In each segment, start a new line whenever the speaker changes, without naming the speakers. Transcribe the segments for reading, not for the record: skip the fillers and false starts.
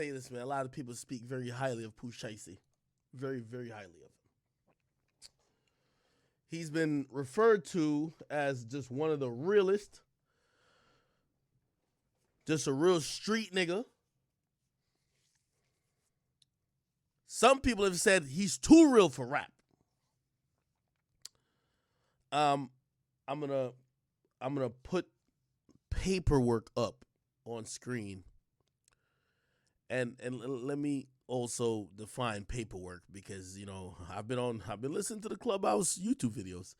Say this, man. A lot of people speak very highly of Pooh Shiesty. Very, very highly of him. He's been referred to as just one of the realest, just a real street nigga. Some people have said he's too real for rap. I'm gonna put paperwork up on screen, and let me also define paperwork, because I've been listening to the Clubhouse YouTube videos.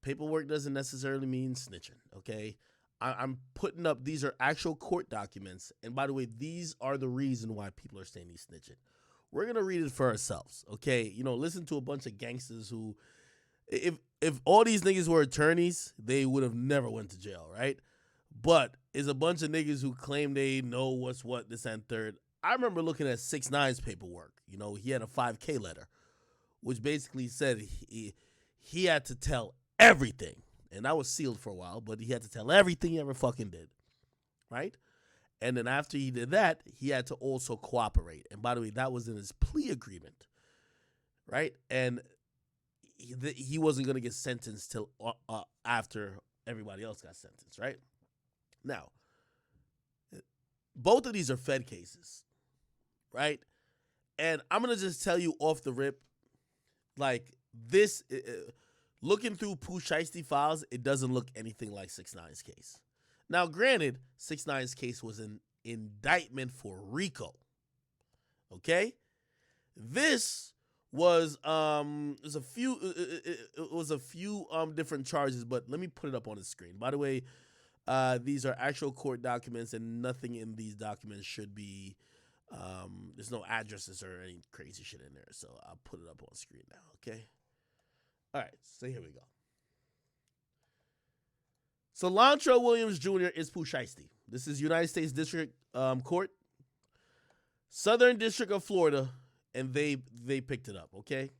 Paperwork doesn't necessarily mean snitching. Okay, I'm putting up, these are actual court documents, and by the way, these are the reason why people are saying he's snitching. We're gonna read it for ourselves. Okay, listen to a bunch of gangsters who, if all these niggas were attorneys, they would have never went to jail, right? But it's a bunch of niggas who claim they know what's what, this and third. I remember looking at 6ix9ine's paperwork. He had a 5K letter, which basically said he had to tell everything. And that was sealed for a while, but he had to tell everything he ever fucking did, right? And then after he did that, he had to also cooperate. And by the way, that was in his plea agreement, right? And he wasn't going to get sentenced till after everybody else got sentenced, right? Now, both of these are Fed cases, right? And I'm going to just tell you off the rip, like this, looking through Pooh Shiesty files, it doesn't look anything like 6ix9ine's case. Now, granted, 6ix9ine's case was an indictment for RICO, okay? This was a few different charges, but let me put it up on the screen. By the way, these are actual court documents, and nothing in these documents should be, there's no addresses or any crazy shit in there, so I'll put it up on screen now, okay? All right, so here we go. So Lontrell Williams Jr. is Pooh Shiesty. This is United States District Court, Southern District of Florida, and they picked it up, okay?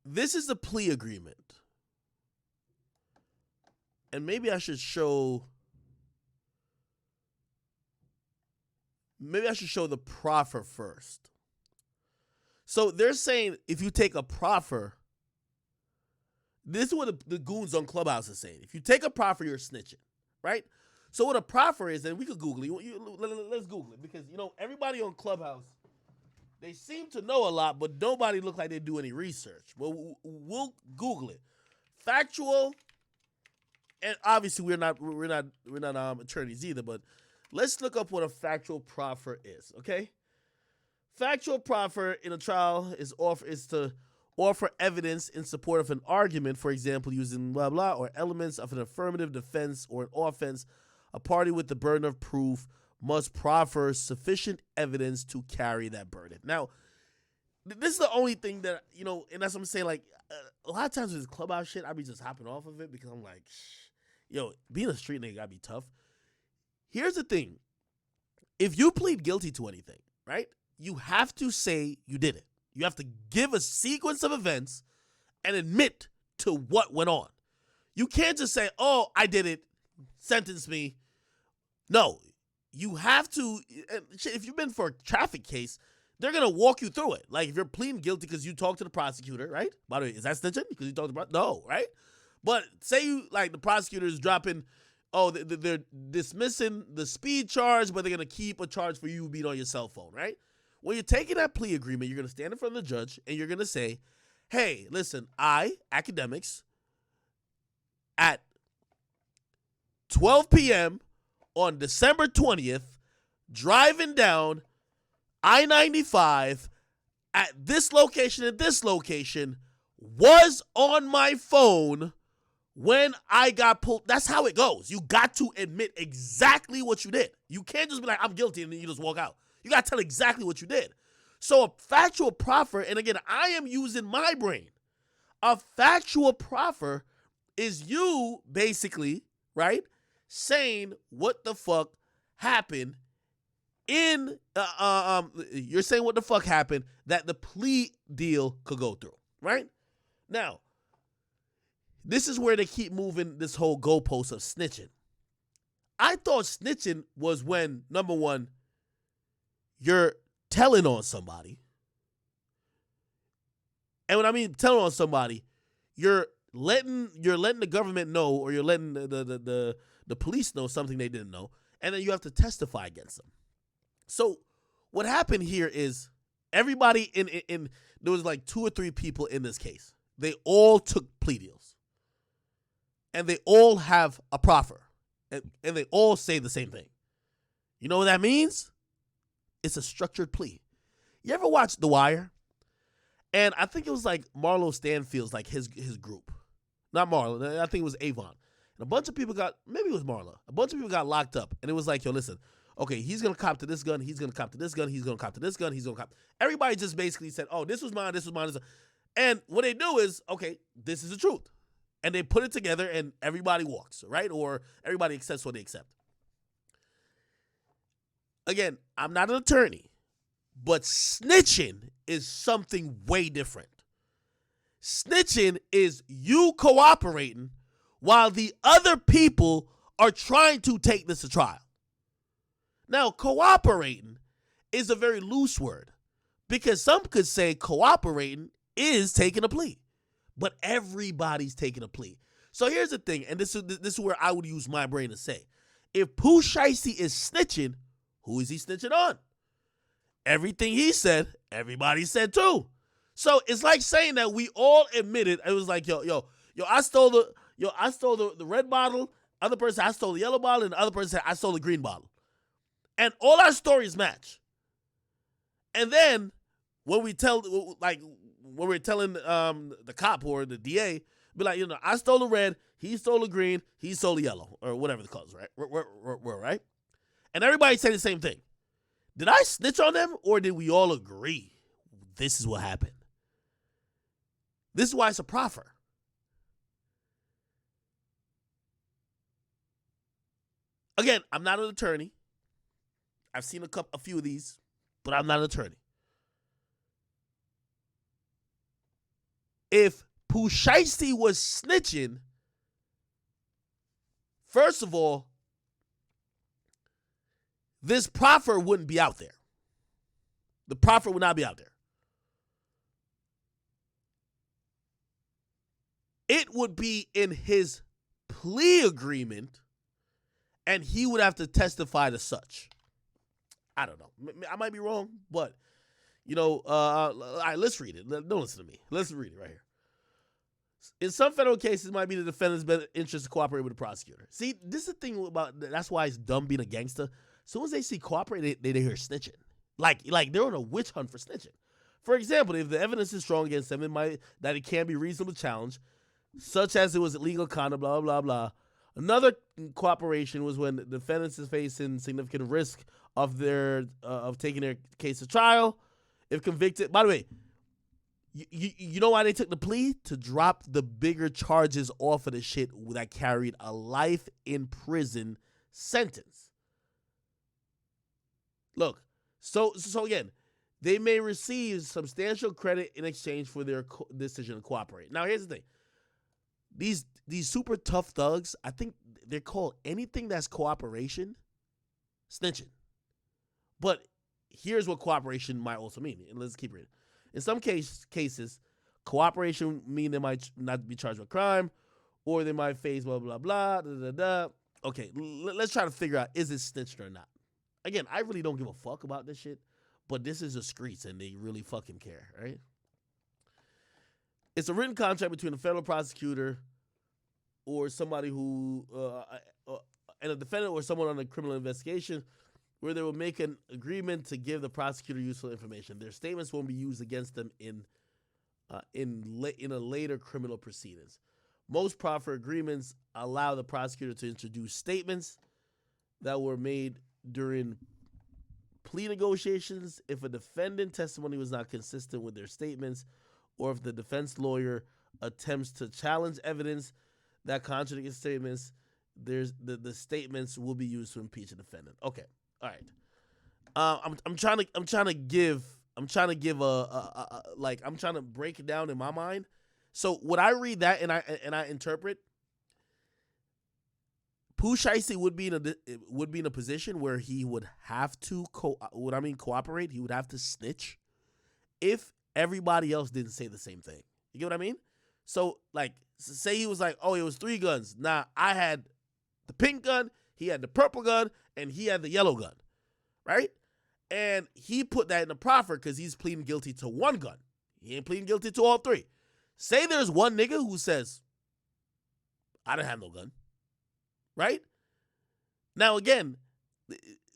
This is the plea agreement. And maybe I should show the proffer first. So they're saying if you take a proffer, this is what the goons on Clubhouse are saying. If you take a proffer, you're snitching, right? So what a proffer is, and we could Google it. Let's Google it, because, everybody on Clubhouse, they seem to know a lot, but nobody looks like they do any research. But we'll Google it. Factual, and obviously we're not attorneys either, but let's look up what a factual proffer is, okay? Factual proffer in a trial is to offer evidence in support of an argument, for example, using blah, blah, or elements of an affirmative defense or an offense. A party with the burden of proof must proffer sufficient evidence to carry that burden. Now, this is the only thing that, and that's what I'm saying, like, a lot of times with this Clubhouse shit, I be just hopping off of it because I'm like, being a street nigga gotta be tough. Here's the thing. If you plead guilty to anything, right, you have to say you did it. You have to give a sequence of events and admit to what went on. You can't just say, oh, I did it, sentence me. No, you have to. If you've been for a traffic case, they're going to walk you through it. Like if you're pleading guilty because you talked to the prosecutor, right? By the way, is that snitching? Because you talked to the no, right? But say the prosecutor is dropping, they're dismissing the speed charge, but they're going to keep a charge for you being on your cell phone, right? When you're taking that plea agreement, you're going to stand in front of the judge and you're going to say, hey, listen, Akademiks, at 12 p.m. on December 20th, driving down I-95 at this location, was on my phone when I got pulled. That's how it goes. You got to admit exactly what you did. You can't just be like, I'm guilty, and then you just walk out. You got to tell exactly what you did. So a factual proffer, and again, I am using my brain. A factual proffer is you basically, right, saying what the fuck happened you're saying what the fuck happened that the plea deal could go through, right? Now, this is where they keep moving this whole goalpost of snitching. I thought snitching was when, number one, you're telling on somebody. And when I mean telling on somebody, you're letting the government know, or you're letting the police know something they didn't know, and then you have to testify against them. So what happened here is everybody in there was like 2 or 3 people in this case. They all took plea deals. And they all have a proffer. And they all say the same thing. You know what that means? It's a structured plea. You ever watch The Wire? And I think it was like Marlo Stanfield's, like his group. Not Marlo. I think it was Avon. And a bunch of people maybe it was Marlo. A bunch of people got locked up. And it was like, yo, listen, okay, he's going to cop to this gun. He's going to cop to this gun. He's going to cop to this gun. He's going to cop. Everybody just basically said, oh, this was mine. This was mine. And what they do is, okay, this is the truth. And they put it together and everybody walks, right? Or everybody accepts what they accept. Again, I'm not an attorney, but snitching is something way different. Snitching is you cooperating while the other people are trying to take this to trial. Now, cooperating is a very loose word because some could say cooperating is taking a plea, but everybody's taking a plea. So here's the thing, and this is where I would use my brain to say, if Pooh Shiesty is snitching, who is he snitching on? Everything he said, everybody said too. So it's like saying that we all admitted. It was like, yo, I stole the red bottle. Other person, I stole the yellow bottle, and the other person said, I stole the green bottle. And all our stories match. And then when we're telling the cop or the DA, be like, I stole the red, he stole the green, he stole the yellow, or whatever the colors, right? We're right? And everybody say the same thing. Did I snitch on them, or did we all agree this is what happened? This is why it's a proffer. Again, I'm not an attorney. I've seen a few of these, but I'm not an attorney. If Pooh Shiesty was snitching, first of all, this proffer wouldn't be out there. The proffer would not be out there. It would be in his plea agreement, and he would have to testify to such. I don't know. I might be wrong, but, all right, let's read it. Don't listen to me. Let's read it right here. In some federal cases, it might be the defendant's best interest to cooperate with the prosecutor. See, this is the thing about, that's why it's dumb being a gangster. As soon as they see cooperate, they hear snitching. Like they're on a witch hunt for snitching. For example, if the evidence is strong against them, that it can be reasonable challenge, such as it was illegal conduct, blah, blah, blah. Another cooperation was when the defendants is facing significant risk of taking their case to trial. If convicted, by the way, you know why they took the plea? To drop the bigger charges off of the shit that carried a life in prison sentence. Look, so again, they may receive substantial credit in exchange for their decision to cooperate. Now, here's the thing. These super tough thugs, I think they're called anything that's cooperation, snitching. But here's what cooperation might also mean. And let's keep reading. In some cases, cooperation mean they might not be charged with crime, or they might face blah, blah, blah, da, da, da. Okay, let's try to figure out, is it snitching or not? Again, I really don't give a fuck about this shit, but this is the streets, and they really fucking care, right? It's a written contract between a federal prosecutor or somebody who, and a defendant or someone on a criminal investigation, where they will make an agreement to give the prosecutor useful information. Their statements won't be used against them in a later criminal proceedings. Most proffer agreements allow the prosecutor to introduce statements that were made during plea negotiations if a defendant testimony was not consistent with their statements, or if the defense lawyer attempts to challenge evidence that contradicts statements, the statements will be used to impeach a defendant. Okay, all right. I'm trying to break it down in my mind. So when I read that and I interpret, Pooh Shiesty would be in a position where he would have to cooperate. He would have to snitch if everybody else didn't say the same thing. You get what I mean? So like, say he was like, oh, it was 3 guns. Nah, I had the pink gun, he had the purple gun, and he had the yellow gun, right? And he put that in the proffer because he's pleading guilty to 1 gun. He ain't pleading guilty to all 3. Say there's one nigga who says, I didn't have no gun, right? Now, again,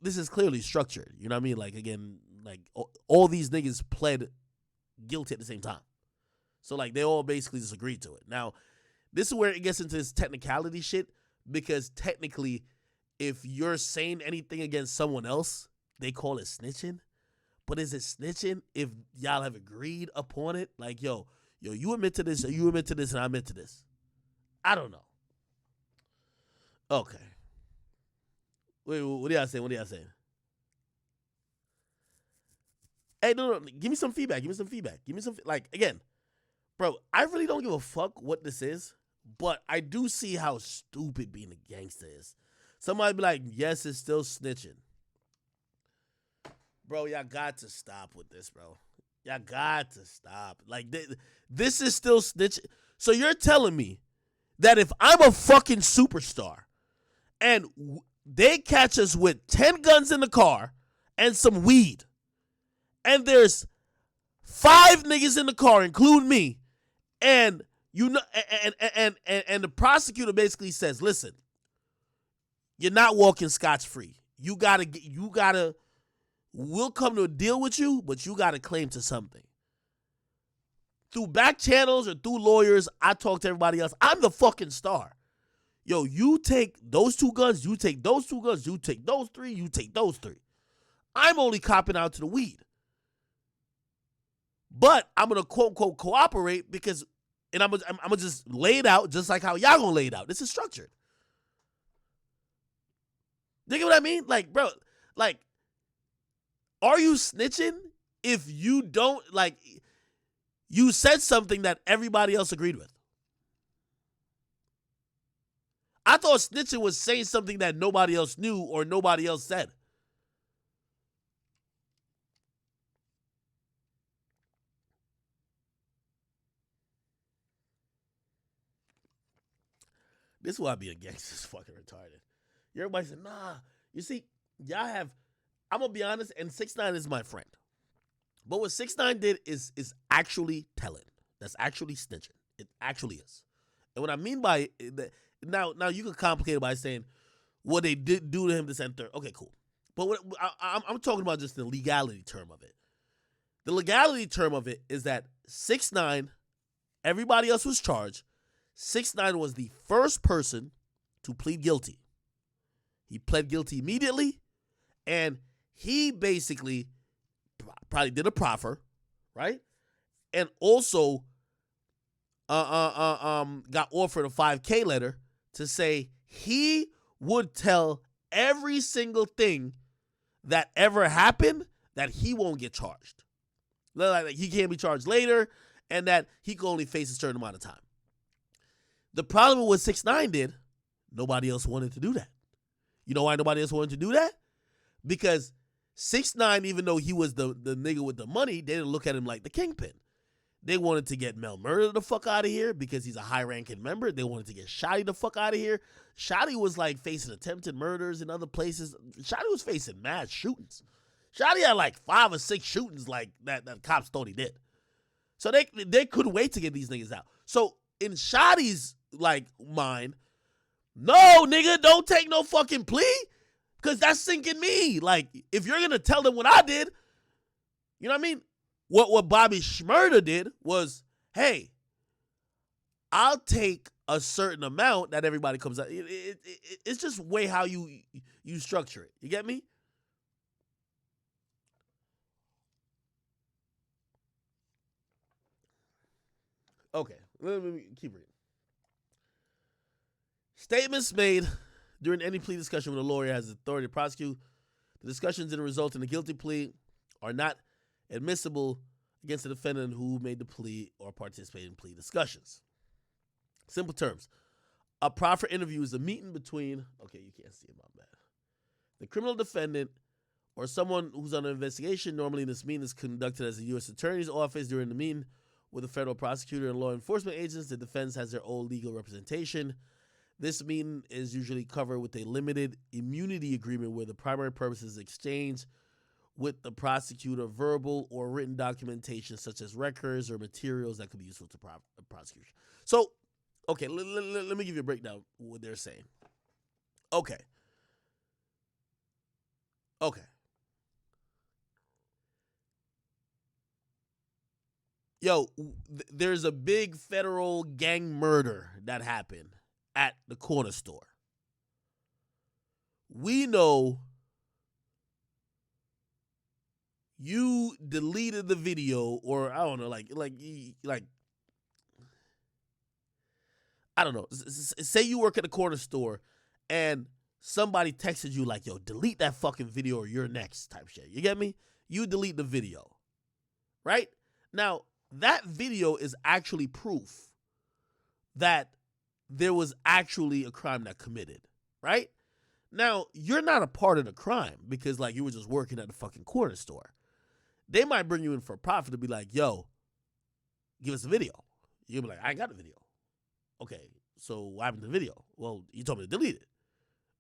this is clearly structured. You know what I mean? Like, again, like all these niggas pled guilty at the same time. So, like, they all basically just agreed to it. Now, this is where it gets into this technicality shit, because technically, if you're saying anything against someone else, they call it snitching. But is it snitching if y'all have agreed upon it? Like, yo, you admit to this, and I admit to this. I don't know. Okay. Wait, what do y'all say? Hey, no. Give me some feedback. Like, again, bro, I really don't give a fuck what this is, but I do see how stupid being a gangster is. Somebody be like, yes, it's still snitching. Bro, y'all got to stop with this, bro. Y'all got to stop. Like, this is still snitching. So you're telling me that if I'm a fucking superstar and they catch us with 10 guns in the car and some weed, and there's 5 niggas in the car, including me, and you know, and the prosecutor basically says, listen, you're not walking scotch-free. You gotta, we'll come to a deal with you, but you gotta claim to something. Through back channels or through lawyers, I talk to everybody else. I'm the fucking star. Yo, you take those 2 guns, you take those 2 guns, you take those 3, you take those 3. I'm only copping out to the weed. But I'm going to quote-unquote cooperate because, and I'm gonna just lay it out just like how y'all going to lay it out. This is structured. You get what I mean? Like, bro, like, are you snitching if you don't, like, you said something that everybody else agreed with? I thought snitching was saying something that nobody else knew or nobody else said. This is why being a gangster is fucking retarded. Everybody said, nah. You see, y'all have, I'm going to be honest, and 6ix9ine is my friend. But what 6ix9ine did is actually telling. That's actually snitching. It actually is. And what I mean by it, now you can complicate it by saying what they did do to him this and third. Okay, cool. But what I'm talking about just the legality term of it. The legality term of it is that 6ix9ine, everybody else was charged. 6ix9ine was the first person to plead guilty. He pled guilty immediately, and he basically probably did a proffer, right? And also got offered a 5K letter to say he would tell every single thing that ever happened that he won't get charged. Like he can't be charged later, and that he can only face a certain amount of time. The problem with what 6ix9ine did, nobody else wanted to do that. You know why nobody else wanted to do that? Because 6ix9ine, even though he was the nigga with the money, they didn't look at him like the kingpin. They wanted to get Mel Murder the fuck out of here because he's a high-ranking member. They wanted to get Shotty the fuck out of here. Shotty was like facing attempted murders in other places. Shotty was facing mad shootings. Shotty had like 5 or 6 shootings like that cops thought he did. So they couldn't wait to get these niggas out. So in Shotty's like mind, no, nigga, don't take no fucking plea because that's sinking me. Like, if you're going to tell them what I did, you know what I mean? What Bobby Shmurda did was, hey, I'll take a certain amount that everybody comes out. It's just way how you structure it. You get me? Okay, let me keep reading. Statements made during any plea discussion when a lawyer has authority to prosecute. The discussions that result in a guilty plea are not admissible against the defendant who made the plea or participated in plea discussions. Simple terms. A proffer interview is a meeting between, okay, you can't see it, my bad, the criminal defendant or someone who's under investigation. Normally, this meeting is conducted as the U.S. Attorney's Office. During the meeting with a federal prosecutor and law enforcement agents, the defense has their own legal representation. This meeting is usually covered with a limited immunity agreement where the primary purpose is exchange with the prosecutor verbal or written documentation such as records or materials that could be useful to prosecution. So, okay, let me give you a breakdown of what they're saying. Okay. Yo, there's a big federal gang murder that happened at the corner store. We know you deleted the video, or I don't know, like I don't know. Say you work at a corner store and somebody texted you like, yo, delete that fucking video or you're next type shit. You get me? You delete the video, right? Now, that video is actually proof that there was actually a crime that committed, right? Now, you're not a part of the crime because, like, you were just working at the fucking corner store. They might bring you in for a profit to be like, yo, give us a video. You'll be like, I ain't got a video. Okay, so what happened to the video? Well, you told me to delete it.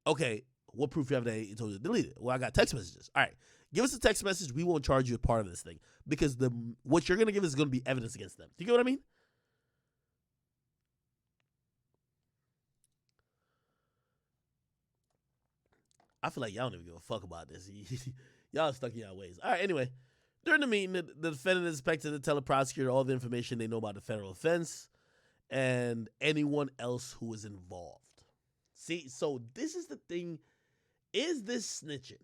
Okay, what proof you have that you told me to delete it? Well, I got text messages. All right, give us a text message. We won't charge you a part of this thing because what you're going to give is going to be evidence against them. Do you get what I mean? I feel like y'all don't even give a fuck about this. Y'all are stuck in y'all ways. All right, anyway. During the meeting, the defendant is expected to tell the prosecutor all the information they know about the federal offense and anyone else who is involved. See, so this is the thing. Is this snitching?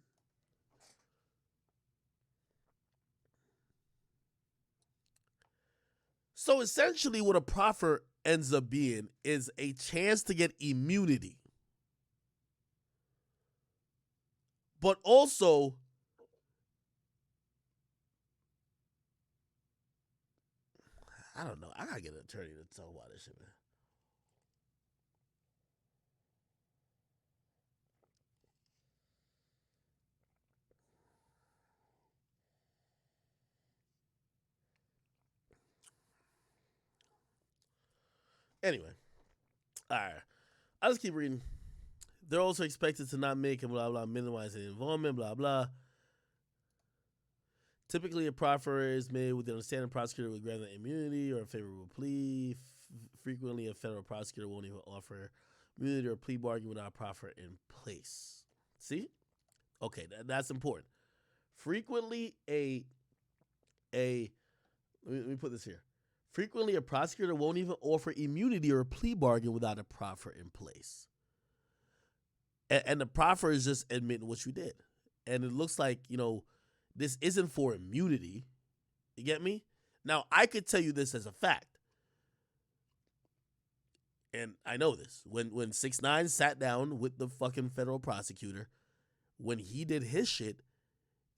So essentially what a proffer ends up being is a chance to get immunity. But also, I don't know. I gotta get an attorney to talk about this shit, man. Anyway, all right. I'll just keep reading. They're also expected to not make and blah, blah, minimize any involvement, blah, blah. Typically, a proffer is made with the understanding the prosecutor will grant an immunity or a favorable plea. Frequently, a federal prosecutor won't even offer immunity or plea bargain without a proffer in place. See? Okay, that's important. Frequently, let me put this here. Frequently, a prosecutor won't even offer immunity or a plea bargain without a proffer in place. And the proffer is just admitting what you did. And it looks like, this isn't for immunity. You get me? Now, I could tell you this as a fact. And I know this. When 6ix9ine sat down with the fucking federal prosecutor, when he did his shit,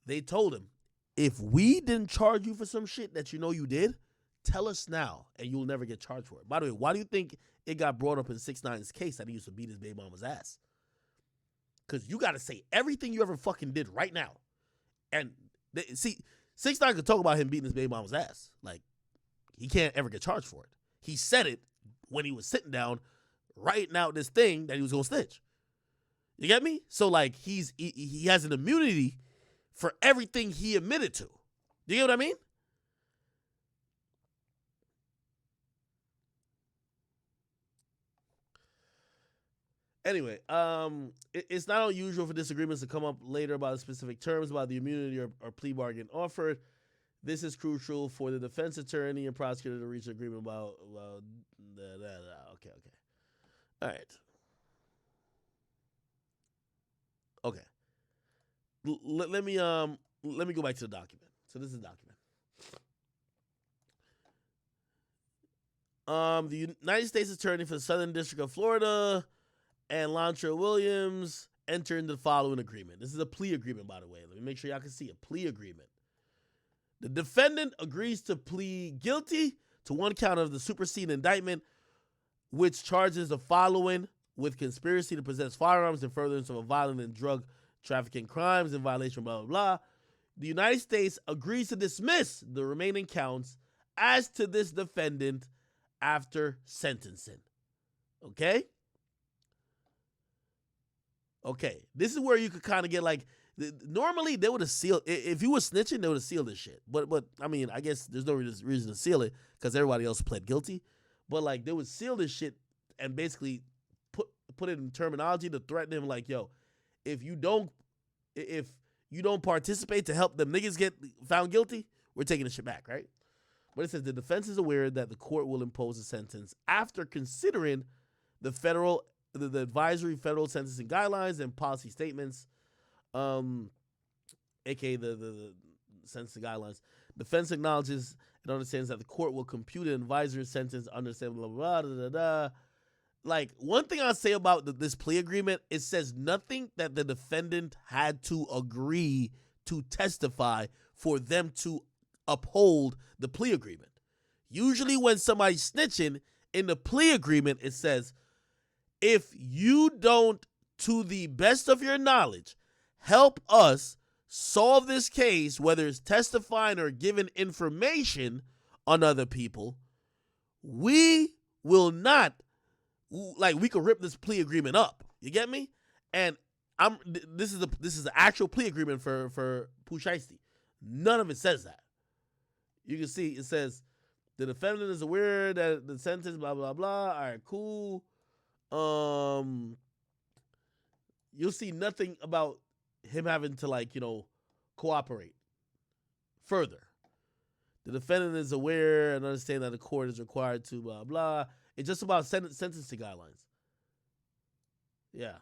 they told him, if we didn't charge you for some shit that you know you did, tell us now and you'll never get charged for it. By the way, why do you think it got brought up in 6ix9ine's case that he used to beat his baby mama's ass? Because you got to say everything you ever fucking did right now. And see, 6ix9ine could talk about him beating his baby mama's ass. Like, he can't ever get charged for it. He said it when he was sitting down writing out this thing that he was going to snitch. You get me? So, like, he has an immunity for everything he admitted to. Do you get what I mean? Anyway, it's not unusual for disagreements to come up later about specific terms about the immunity or plea bargain offered. This is crucial for the defense attorney and prosecutor to reach an agreement about okay. All right. Okay. Let me go back to the document. So this is the document. The United States Attorney for the Southern District of Florida and Lantra Williams enter into the following agreement. This is a plea agreement, by the way. Let me make sure y'all can see a plea agreement. The defendant agrees to plead guilty to one count of the superseding indictment which charges the following with conspiracy to possess firearms in furtherance of a violent and drug trafficking crimes in violation of blah, blah, blah. The United States agrees to dismiss the remaining counts as to this defendant after sentencing. Okay? Okay. This is where you could kind of get like, normally they would have sealed, if you were snitching, they would have sealed this shit. But I mean, I guess there's no reason to seal it because everybody else pled guilty. But like they would seal this shit and basically put it in terminology to threaten him like, yo, if you don't participate to help them niggas get found guilty, we're taking the shit back, right? But it says the defense is aware that the court will impose a sentence after considering the advisory federal sentencing guidelines and policy statements, aka the sentencing guidelines. Defense acknowledges and understands that the court will compute an advisory sentence under blah, blah, blah, blah, blah. Like, one thing I'll say about this plea agreement, it says nothing that the defendant had to agree to testify for them to uphold the plea agreement. Usually when somebody's snitching, in the plea agreement, it says, if you don't, to the best of your knowledge, help us solve this case, whether it's testifying or giving information on other people, we will not, like, we could rip this plea agreement up. You get me? And this is the actual plea agreement for Pooh Shiesty. None of it says that. You can see it says the defendant is aware that the sentence, blah, blah, blah. All right, cool. You'll see nothing about him having to, like, cooperate further. The defendant is aware and understand that the court is required to blah, blah. It's just about sentencing guidelines. Yeah.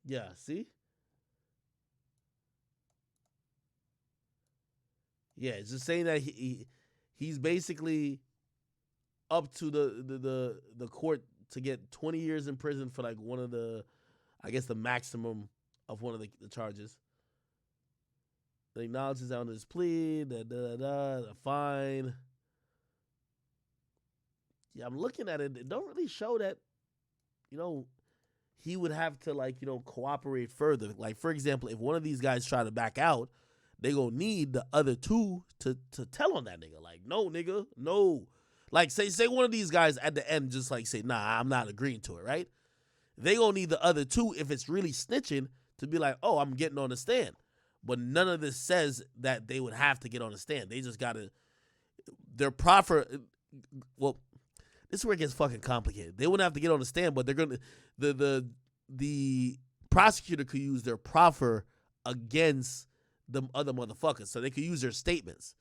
Yeah, see? Yeah, it's just saying that he's basically up to the court to get 20 years in prison for like one of the, I guess the maximum of one of the charges. It acknowledges on his plea, fine. Yeah, I'm looking at it. It don't really show that, he would have to like, cooperate further. Like, for example, if one of these guys try to back out, they gonna need the other two to tell on that nigga. Like, no, nigga, no. Like, say one of these guys at the end just like say, nah, I'm not agreeing to it, right? They gonna need the other two, if it's really snitching, to be like, oh, I'm getting on the stand. But none of this says that they would have to get on the stand. They just gotta, their proffer, well, this is where it gets fucking complicated. They wouldn't have to get on the stand, but they're gonna, the prosecutor could use their proffer against the other motherfuckers, so they could use their statements.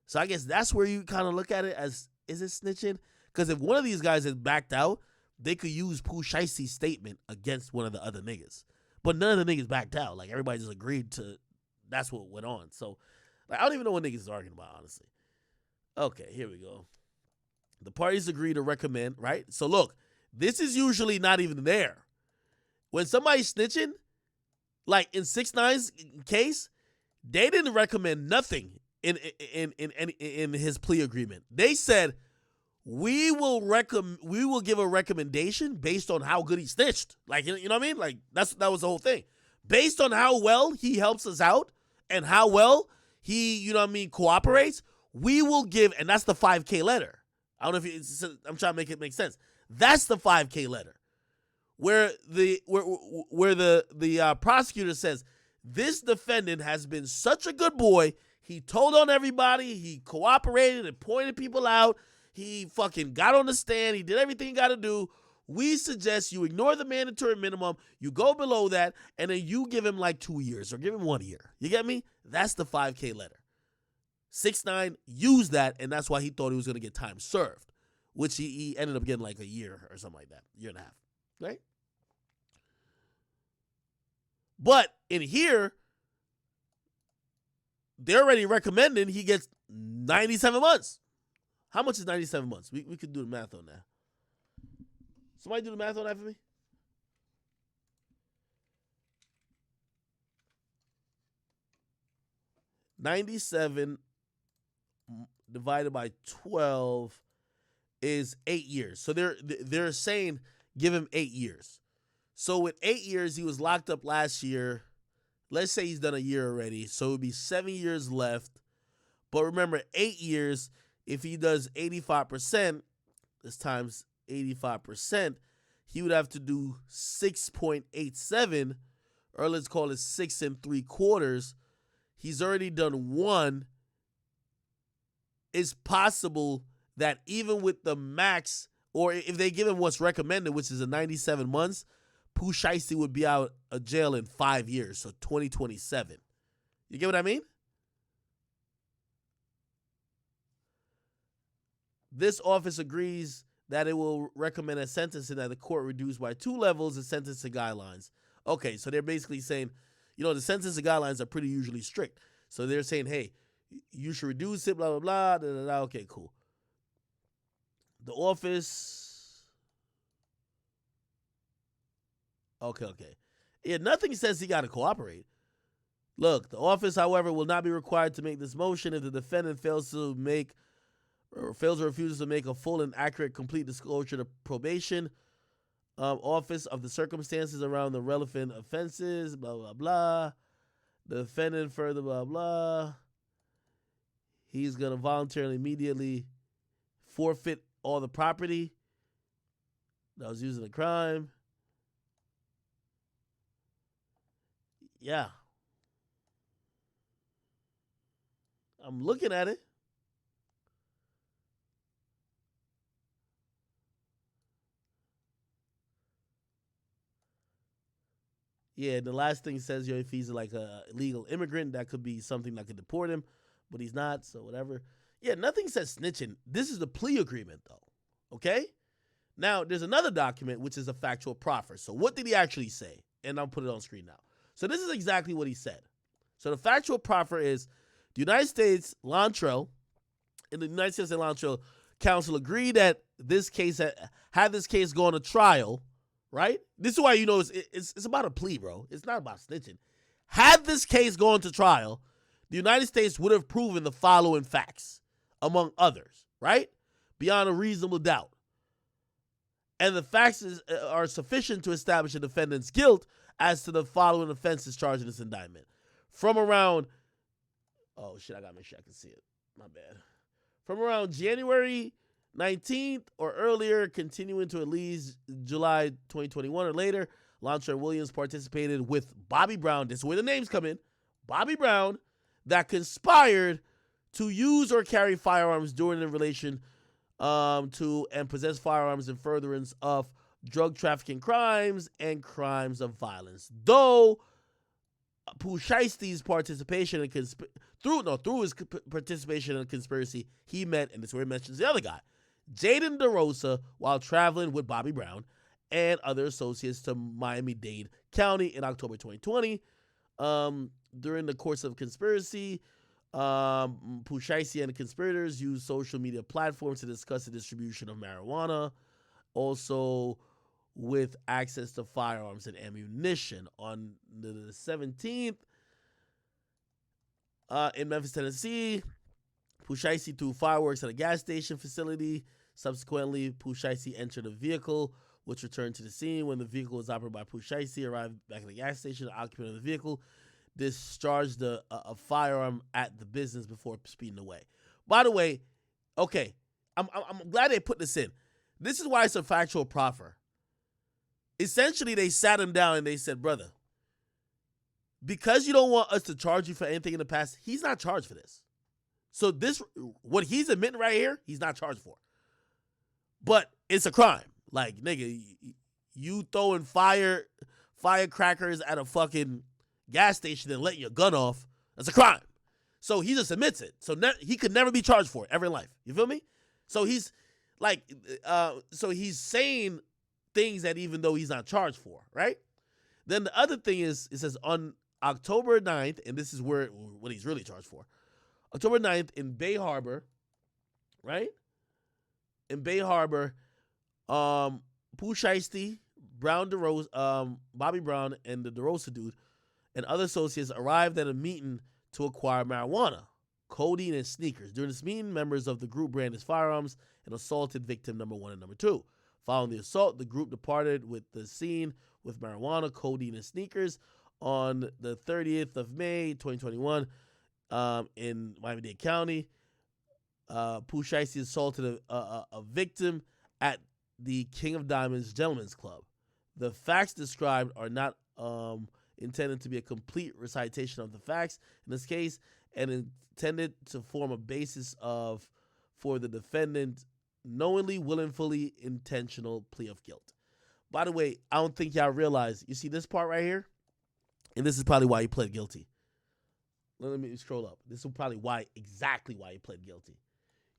So I guess that's where you kind of look at it as, is it snitching? Because if one of these guys is backed out, they could use Pooh Shiesty's statement against one of the other niggas. But none of the niggas backed out. Like, everybody just agreed to, that's what went on. So, like, I don't even know what niggas is arguing about, honestly. Okay, here we go. The parties agree to recommend, right? So look, this is usually not even there. When somebody's snitching, like in 6ix9ine's case, they didn't recommend nothing in his plea agreement. They said, we will give a recommendation based on how good he snitched. Like, you know what I mean? Like, that was the whole thing. Based on how well he helps us out and how well he, cooperates, we will give, and that's the 5K letter. I don't know if I'm trying to make it make sense. That's the 5K letter, where the prosecutor says, this defendant has been such a good boy. He told on everybody. He cooperated and pointed people out. He fucking got on the stand. He did everything he got to do. We suggest you ignore the mandatory minimum. You go below that, and then you give him like 2 years or give him 1 year. You get me? That's the 5K letter. 6ix9ine used that, and that's why he thought he was going to get time served, which he ended up getting like a year or something like that, year and a half, right? But in here, they're already recommending he gets 97 months. How much is 97 months? We could do the math on that. Somebody do the math on that for me? $97 divided by 12 is 8 years. So they're saying give him 8 years. So with 8 years, he was locked up last year. Let's say he's done a year already. So it would be 7 years left. But remember, 8 years, if he does 85%, this times 85%, he would have to do 6.87, or let's call it 6 3/4. He's already done 1. It's possible that even with the max, or if they give him what's recommended, which is a 97 months, Pooh Shiesty would be out of jail in 5 years, so 2027. You get what I mean? This office agrees that it will recommend a sentencing that the court reduce by 2 levels the sentencing guidelines. Okay, so they're basically saying, the sentencing guidelines are pretty usually strict. So they're saying, hey, you should reduce it, blah, blah, blah, da, da, da. Okay, cool. The office. Okay. Yeah, nothing says he got to cooperate. Look, the office, however, will not be required to make this motion if the defendant fails or refuses to make a full and accurate, complete disclosure to probation office of the circumstances around the relevant offenses, blah, blah, blah. The defendant further, blah, blah. He's going to voluntarily immediately forfeit all the property that was used in the crime. Yeah. I'm looking at it. Yeah, the last thing says, if he's like a illegal immigrant, that could be something that could deport him, but he's not, so whatever. Yeah, nothing says snitching. This is the plea agreement, though, okay? Now, there's another document, which is a factual proffer. So what did he actually say? And I'll put it on screen now. So this is exactly what he said. So the factual proffer is the United States Lantrell and the United States and Lantrell Council agreed that this case had this case gone to trial, right? This is why it's about a plea, bro. It's not about snitching. Had this case gone to trial, the United States would have proven the following facts, among others, right? Beyond a reasonable doubt. And the facts are sufficient to establish a defendant's guilt as to the following offenses charged in this indictment. From around, oh shit, I gotta make sure I can see it. My bad. From around January 19th or earlier, continuing to at least July 2021 or later, Lantrell Williams participated with Bobby Brown. This is where the names come in. Bobby Brown, that conspired to use or carry firearms during in relation to and possess firearms in furtherance of drug trafficking crimes and crimes of violence. Though Pooh Shiesty's participation in through his participation in the conspiracy, he met, and this is where he mentions the other guy, Jaden DeRosa, while traveling with Bobby Brown and other associates to Miami-Dade County in October 2020. During the course of conspiracy, Pooh Shiesty and the conspirators used social media platforms to discuss the distribution of marijuana, also with access to firearms and ammunition. On the 17th, in Memphis, Tennessee, Pooh Shiesty threw fireworks at a gas station facility. Subsequently, Pooh Shiesty entered a vehicle, which returned to the scene. When the vehicle was operated by Pooh Shiesty, arrived back at the gas station. The occupant of the vehicle discharged a firearm at the business before speeding away. By the way, okay, I'm glad they put this in. This is why it's a factual proffer. Essentially, they sat him down and they said, brother, because you don't want us to charge you for anything in the past, he's not charged for this. So this, what he's admitting right here, he's not charged for. But it's a crime. Like, nigga, you throwing firecrackers at a fucking gas station and letting your gun off, that's a crime. So he just admits it. So he could never be charged for it ever in life. You feel me? So he's like, so he's saying things that even though he's not charged for, right? Then the other thing is, it says on October 9th, and this is what he's really charged for. October 9th in Bay Harbor, right? In Bay Harbor, Pooh Shiesty, Bobby Brown, and the DeRosa dude and other associates arrived at a meeting to acquire marijuana. codeine, and sneakers. During this meeting, members of the group brandished firearms and assaulted victim number 1 and number 2. Following the assault, the group departed with the scene with marijuana, codeine, and sneakers. On the 30th of May, 2021, in Miami-Dade County, Pooh Shiesty assaulted a victim at the King of Diamonds Gentlemen's Club. The facts described are not intended to be a complete recitation of the facts in this case, and intended to form a basis for the defendant knowingly, willfully, intentional plea of guilt. By the way, I don't think y'all realize, you see this part right here? And this is probably why he pled guilty. Let me scroll up. This is probably exactly why he pled guilty.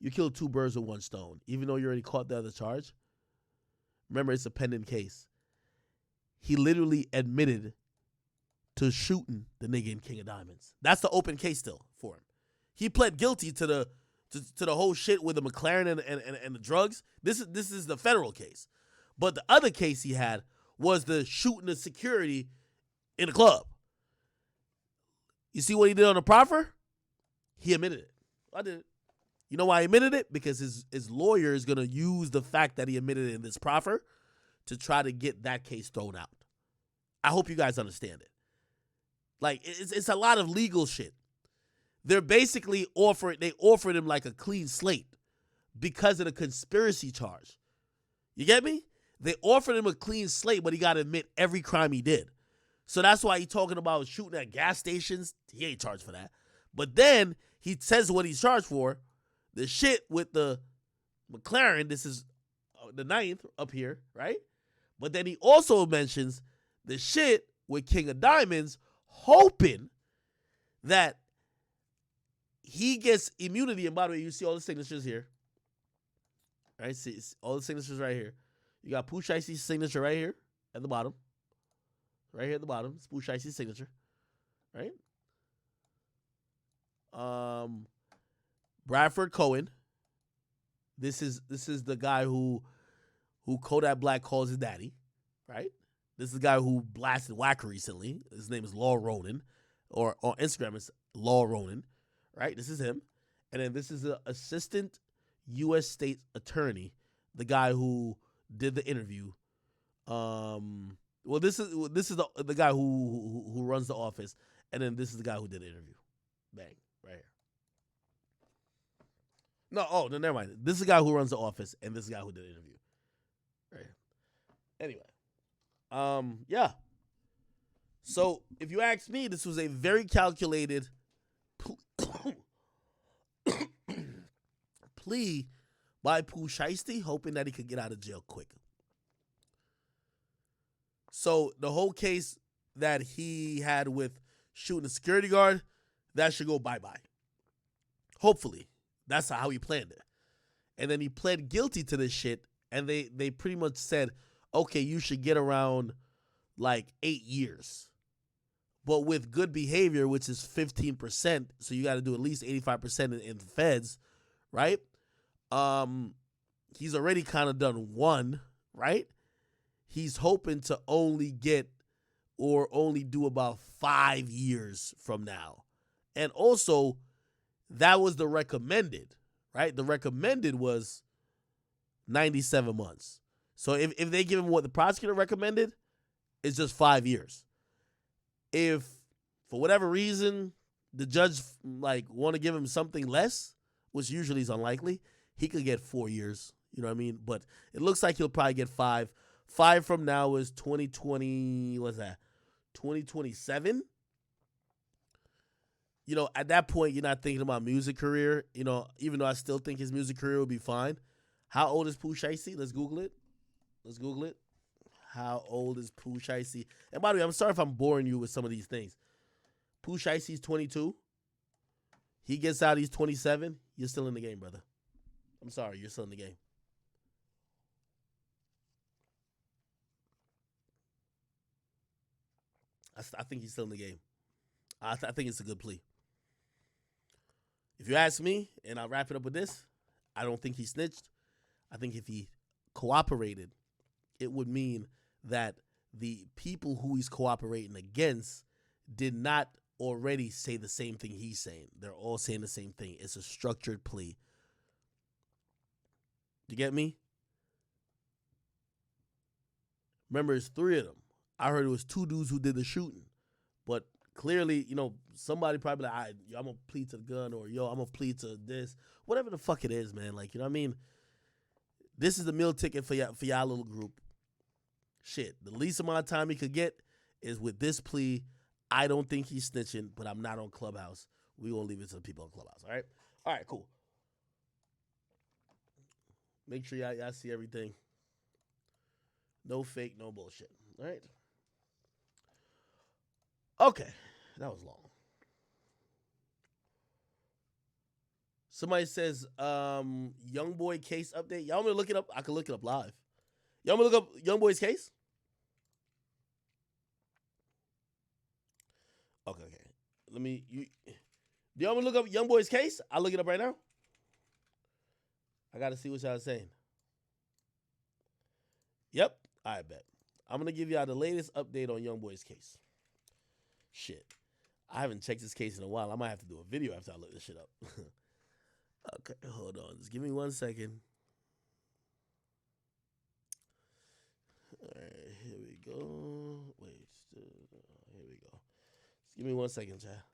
You killed 2 birds with 1 stone, even though you already caught the other charge. Remember, it's a pending case. He literally admitted to shooting the nigga in King of Diamonds. That's the open case still for him. He pled guilty to the whole shit with the McLaren and the drugs. This is the federal case. But the other case he had was the shooting the security in the club. You see what he did on the proffer? He admitted it. I did it. You know why he admitted it? Because his lawyer is going to use the fact that he admitted it in this proffer to try to get that case thrown out. I hope you guys understand it. Like, it's a lot of legal shit. They're basically offered him like a clean slate because of the conspiracy charge. You get me? They offered him a clean slate, but he got to admit every crime he did. So that's why he's talking about shooting at gas stations. He ain't charged for that. But then he says what he's charged for. The shit with the McLaren, this is the 9th up here, right? But then he also mentions the shit with King of Diamonds, hoping that he gets immunity. And by the way, you see all the signatures here. Right? See all the signatures right here. You got Pooh Shiesty's signature right here at the bottom. Right here at the bottom. It's Pooh Shiesty's signature. Right? Bradford Cohen. This is the guy who Kodak Black calls his daddy. Right? This is the guy who blasted Wack100 recently. His name is Law Ronan. Or on Instagram, it's Law Ronan. Right? This is him. And then this is the assistant U.S. State Attorney, the guy who did the interview. Well, this is the guy who runs the office, and then this is the guy who did the interview. Bang, right here. No, never mind. This is the guy who runs the office, and this is the guy who did the interview. Right here. Anyway, yeah. So if you ask me, this was a very calculated plea by Pooh Shiesty, hoping that he could get out of jail quick. So the whole case that he had with shooting a security guard, that should go bye-bye. Hopefully. That's how he planned it. And then he pled guilty to this shit, and they pretty much said, okay, you should get around like 8 years. But with good behavior, which is 15%, so you got to do at least 85% in the feds, right? He's already kind of done 1, right? He's hoping to only get or only do about 5 years from now. And also, that was the recommended, right? The recommended was 97 months. So if they give him what the prosecutor recommended, it's just 5 years. If for whatever reason the judge want to give him something less, which usually is unlikely, he could get 4 years. You know what I mean? But it looks like he'll probably get 5. 5 from now is 2020. What's that? 2027. You know, at that point, you're not thinking about music career. You know, even though I still think his music career will be fine. How old is Pooh Shiesty? Let's Google it. How old is Pooh Shiesty? And by the way, I'm sorry if I'm boring you with some of these things. Pooh Shiesty's 22. He gets out, he's 27. You're still in the game, brother. I'm sorry, you're still in the game. I think he's still in the game. I think it's a good plea. If you ask me, and I'll wrap it up with this, I don't think he snitched. I think if he cooperated, it would mean that the people who he's cooperating against did not already say the same thing he's saying. They're all saying the same thing. It's a structured plea. You get me? Remember, it's 3 of them. I heard it was 2 dudes who did the shooting. But clearly, somebody probably like, I'm going to plead to the gun, or yo, I'm going to plead to this. Whatever the fuck it is, man. Like, you know what I mean? This is the meal ticket for y'all little group. Shit, the least amount of time he could get is with this plea. I don't think he's snitching, but I'm not on Clubhouse. We gonna leave it to the people on Clubhouse, all right? All right, cool. Make sure y'all see everything. No fake, no bullshit, all right? Okay, that was long. Somebody says, Young Boy case update. Y'all want me to look it up? I can look it up live. Y'all want me to look up Young Boy's case? Okay. Do y'all want me to look up Young Boy's case? I'll look it up right now. I got to see what y'all saying. Yep, I bet. I'm going to give y'all the latest update on Young Boy's case. Shit. I haven't checked this case in a while. I might have to do a video after I look this shit up. Okay, hold on. Just give me 1 second. All right, here we go. Wait, here we go. Just give me 1 second, chat.